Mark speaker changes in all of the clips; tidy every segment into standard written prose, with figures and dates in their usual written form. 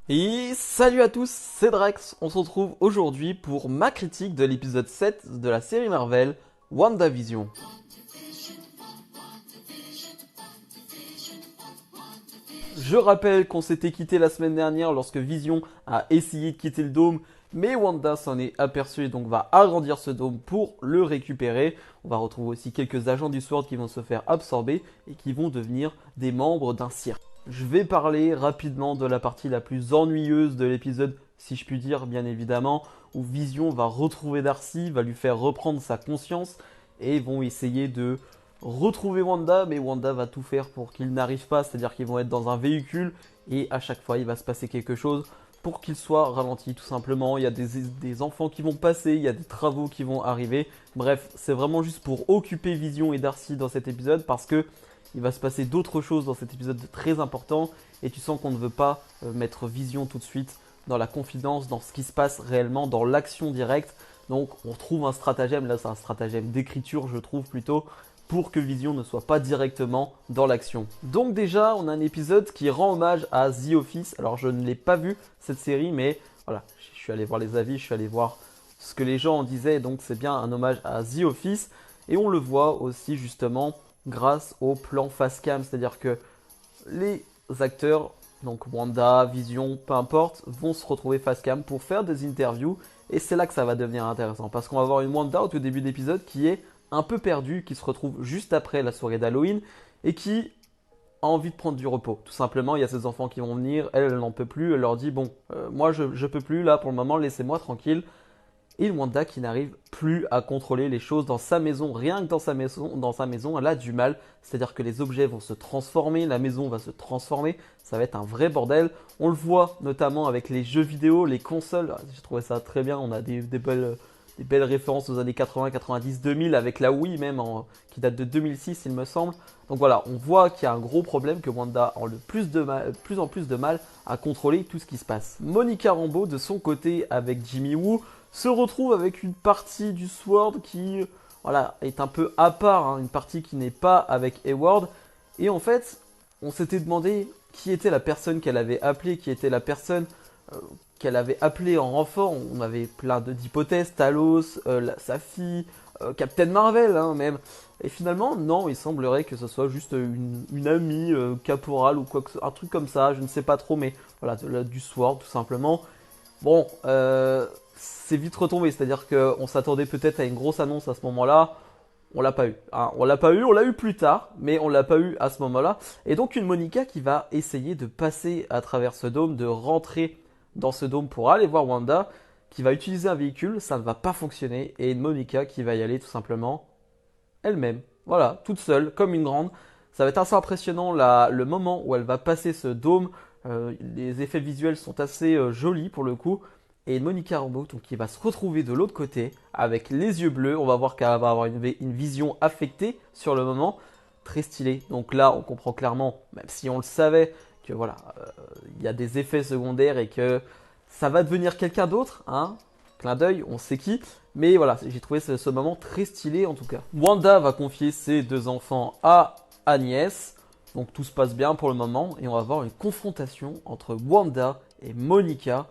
Speaker 1: Et salut à tous, c'est Drax. On se retrouve aujourd'hui pour ma critique de l'épisode 7 de la série Marvel, WandaVision. Je rappelle qu'on s'était quitté la semaine dernière lorsque Vision a essayé de quitter le dôme, mais Wanda s'en est aperçue et donc va agrandir ce dôme pour le récupérer. On va retrouver aussi quelques agents du SWORD qui vont se faire absorber et qui vont devenir des membres d'un cirque. Je vais parler rapidement de la partie la plus ennuyeuse de l'épisode, si je puis dire, bien évidemment, où Vision va retrouver Darcy, va lui faire reprendre sa conscience et vont essayer de retrouver Wanda, mais Wanda va tout faire pour qu'il n'arrive pas, c'est-à-dire qu'ils vont être dans un véhicule et à chaque fois il va se passer quelque chose pour qu'il soit ralenti tout simplement. Il y a des enfants qui vont passer, il y a des travaux qui vont arriver. Bref, c'est vraiment juste pour occuper Vision et Darcy dans cet épisode parce que il va se passer d'autres choses dans cet épisode très important et tu sens qu'on ne veut pas mettre Vision tout de suite dans la confidence, dans ce qui se passe réellement, dans l'action directe. Donc on trouve un stratagème, là c'est un stratagème d'écriture je trouve plutôt, pour que Vision ne soit pas directement dans l'action. Donc déjà on a un épisode qui rend hommage à The Office. Alors je ne l'ai pas vu cette série mais voilà, je suis allé voir les avis, je suis allé voir ce que les gens en disaient, donc c'est bien un hommage à The Office. Et on le voit aussi justement grâce au plan face cam, c'est-à-dire que les acteurs, donc Wanda, Vision, peu importe, vont se retrouver face cam pour faire des interviews. Et c'est là que ça va devenir intéressant, parce qu'on va avoir une Wanda au tout début d'épisode qui est un peu perdue, qui se retrouve juste après la soirée d'Halloween et qui a envie de prendre du repos. Tout simplement, il y a ses enfants qui vont venir, elle n'en peut plus, elle leur dit bon, moi je peux plus là pour le moment, laissez-moi tranquille. Et Wanda qui n'arrive plus à contrôler les choses dans sa maison, rien que dans sa maison, elle a du mal. C'est-à-dire que les objets vont se transformer, la maison va se transformer, ça va être un vrai bordel. On le voit notamment avec les jeux vidéo, les consoles. J'ai trouvé ça très bien. On a des belles références aux années 80, 90, 2000 avec la Wii même, qui date de 2006 il me semble. Donc voilà, on voit qu'il y a un gros problème, que Wanda a plus en plus de mal à contrôler tout ce qui se passe. Monica Rambeau de son côté avec Jimmy Woo se retrouve avec une partie du Sword qui voilà, est un peu à part, hein, une partie qui n'est pas avec Hayward. Et en fait, on s'était demandé qui était la personne qu'elle avait appelée, qui était la personne euh, qu'elle avait appelée en renfort. On avait plein d'hypothèses, Talos, sa fille, Captain Marvel hein, même. Et finalement, non, il semblerait que ce soit juste une amie caporale ou quoi que un truc comme ça, je ne sais pas trop, mais voilà, du Sword tout simplement. Bon, c'est vite retombé, c'est-à-dire qu'on s'attendait peut-être à une grosse annonce à ce moment-là. On l'a pas eu. Hein. On l'a pas eu, on l'a eu plus tard, mais on l'a pas eu à ce moment-là. Et donc une Monica qui va essayer de passer à travers ce dôme, de rentrer dans ce dôme pour aller voir Wanda, qui va utiliser un véhicule, ça ne va pas fonctionner, et une Monica qui va y aller tout simplement elle-même. Voilà, toute seule, comme une grande. Ça va être assez impressionnant le moment où elle va passer ce dôme. Les effets visuels sont assez jolis pour le coup. Et Monica Rambeau qui va se retrouver de l'autre côté avec les yeux bleus. On va voir qu'elle va avoir une vision affectée sur le moment. Très stylé. Donc là, on comprend clairement, même si on le savait, que voilà, il y a des effets secondaires et que ça va devenir quelqu'un d'autre. Hein. Clin d'œil, on sait qui. Mais voilà, j'ai trouvé ce moment très stylé en tout cas. Wanda va confier ses deux enfants à Agnès. Donc tout se passe bien pour le moment. Et on va avoir une confrontation entre Wanda et Monica.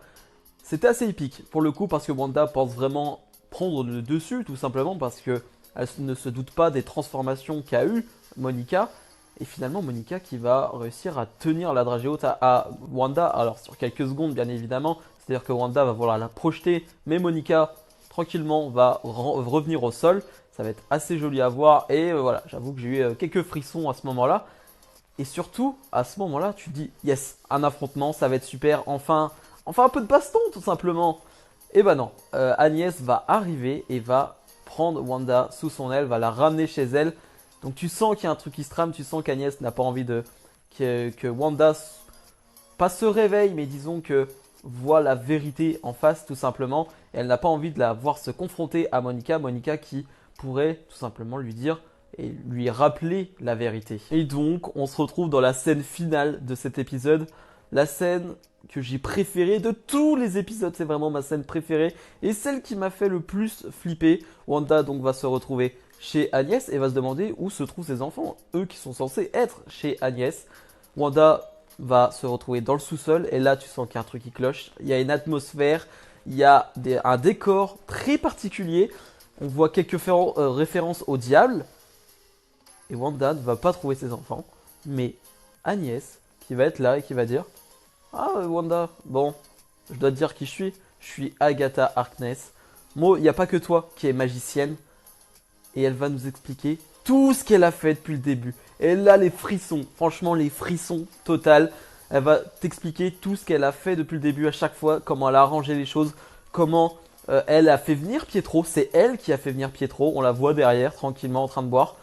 Speaker 1: C'était assez épique pour le coup parce que Wanda pense vraiment prendre le dessus tout simplement parce que elle ne se doute pas des transformations qu'a eu Monica. Et finalement Monica qui va réussir à tenir la dragée haute à Wanda. Alors sur quelques secondes bien évidemment. C'est-à-dire que Wanda va vouloir la projeter. Mais Monica tranquillement va revenir au sol. Ça va être assez joli à voir. Et voilà, j'avoue que j'ai eu quelques frissons à ce moment-là. Et surtout, à ce moment-là, tu te dis, yes, un affrontement, ça va être super. Enfin un peu de baston, tout simplement. Et bah non, Agnès va arriver et va prendre Wanda sous son aile, va la ramener chez elle. Donc tu sens qu'il y a un truc qui se trame, tu sens qu'Agnès n'a pas envie que Wanda pas se réveille, mais disons que voit la vérité en face tout simplement. Et elle n'a pas envie de la voir se confronter à Monica. Monica qui pourrait tout simplement lui dire et lui rappeler la vérité. Et donc on se retrouve dans la scène finale de cet épisode. La scène que j'ai préférée de tous les épisodes, c'est vraiment ma scène préférée. Et celle qui m'a fait le plus flipper. Wanda donc va se retrouver chez Agnès et va se demander où se trouvent ses enfants. Eux qui sont censés être chez Agnès. Wanda va se retrouver dans le sous-sol. Et là, tu sens qu'il y a un truc qui cloche. Il y a une atmosphère, il y a un décor très particulier. On voit quelques références au diable. Et Wanda ne va pas trouver ses enfants. Mais Agnès, qui va être là et qui va dire: ah, Wanda, bon, je dois te dire qui je suis. Je suis Agatha Harkness. Moi, il n'y a pas que toi qui es magicienne. Et elle va nous expliquer tout ce qu'elle a fait depuis le début. Et là, les frissons, franchement, les frissons total. Elle va t'expliquer tout ce qu'elle a fait depuis le début à chaque fois, comment elle a arrangé les choses, comment elle a fait venir Pietro. C'est elle qui a fait venir Pietro. On la voit derrière, tranquillement, en train de boire.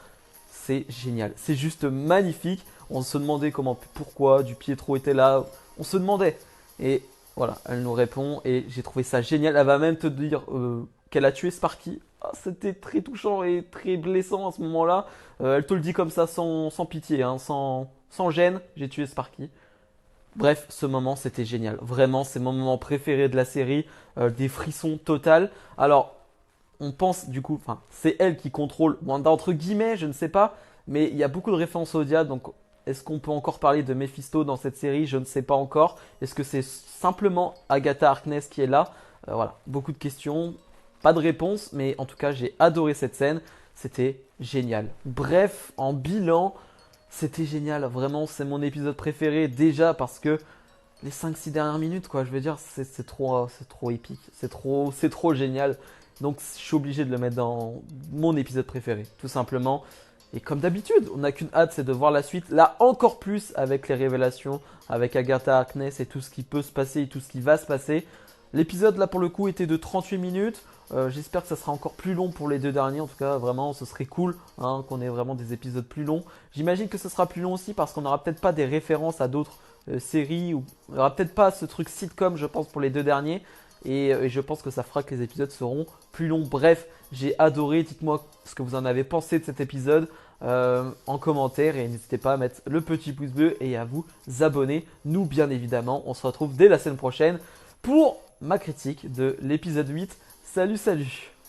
Speaker 1: C'est génial. C'est juste magnifique. On se demandait pourquoi du Pietro était là. On se demandait. Et voilà, elle nous répond. Et j'ai trouvé ça génial. Elle va même te dire qu'elle a tué Sparky. Ah, c'était très touchant et très blessant à ce moment-là. Elle te le dit comme ça, sans pitié, hein, sans gêne. J'ai tué Sparky. Bref, ce moment, c'était génial. Vraiment, c'est mon moment préféré de la série. Des frissons total. Alors, on pense du coup, enfin, c'est elle qui contrôle Wanda entre guillemets, je ne sais pas. Mais il y a beaucoup de références au diable. Donc, est-ce qu'on peut encore parler de Mephisto dans cette série? Je ne sais pas encore. Est-ce que c'est simplement Agatha Harkness qui est là? Voilà, beaucoup de questions. Pas de réponse, mais en tout cas, j'ai adoré cette scène. C'était génial. Bref, en bilan, c'était génial. Vraiment, c'est mon épisode préféré déjà parce que les 5-6 dernières minutes, quoi, je veux dire, c'est trop épique. C'est trop génial. Donc, je suis obligé de le mettre dans mon épisode préféré, tout simplement. Et comme d'habitude, on n'a qu'une hâte, c'est de voir la suite. Là, encore plus avec les révélations, avec Agatha Harkness et tout ce qui peut se passer et tout ce qui va se passer. L'épisode, là, pour le coup, était de 38 minutes. J'espère que ça sera encore plus long pour les deux derniers. En tout cas, vraiment, ce serait cool hein, qu'on ait vraiment des épisodes plus longs. J'imagine que ce sera plus long aussi parce qu'on n'aura peut-être pas des références à d'autres séries. Ou on n'aura peut-être pas ce truc sitcom, je pense, pour les deux derniers. Et je pense que ça fera que les épisodes seront plus longs. Bref, j'ai adoré. Dites-moi ce que vous en avez pensé de cet épisode en commentaire. Et n'hésitez pas à mettre le petit pouce bleu et à vous abonner. Nous, bien évidemment, on se retrouve dès la semaine prochaine pour ma critique de l'épisode 8. Salut, salut!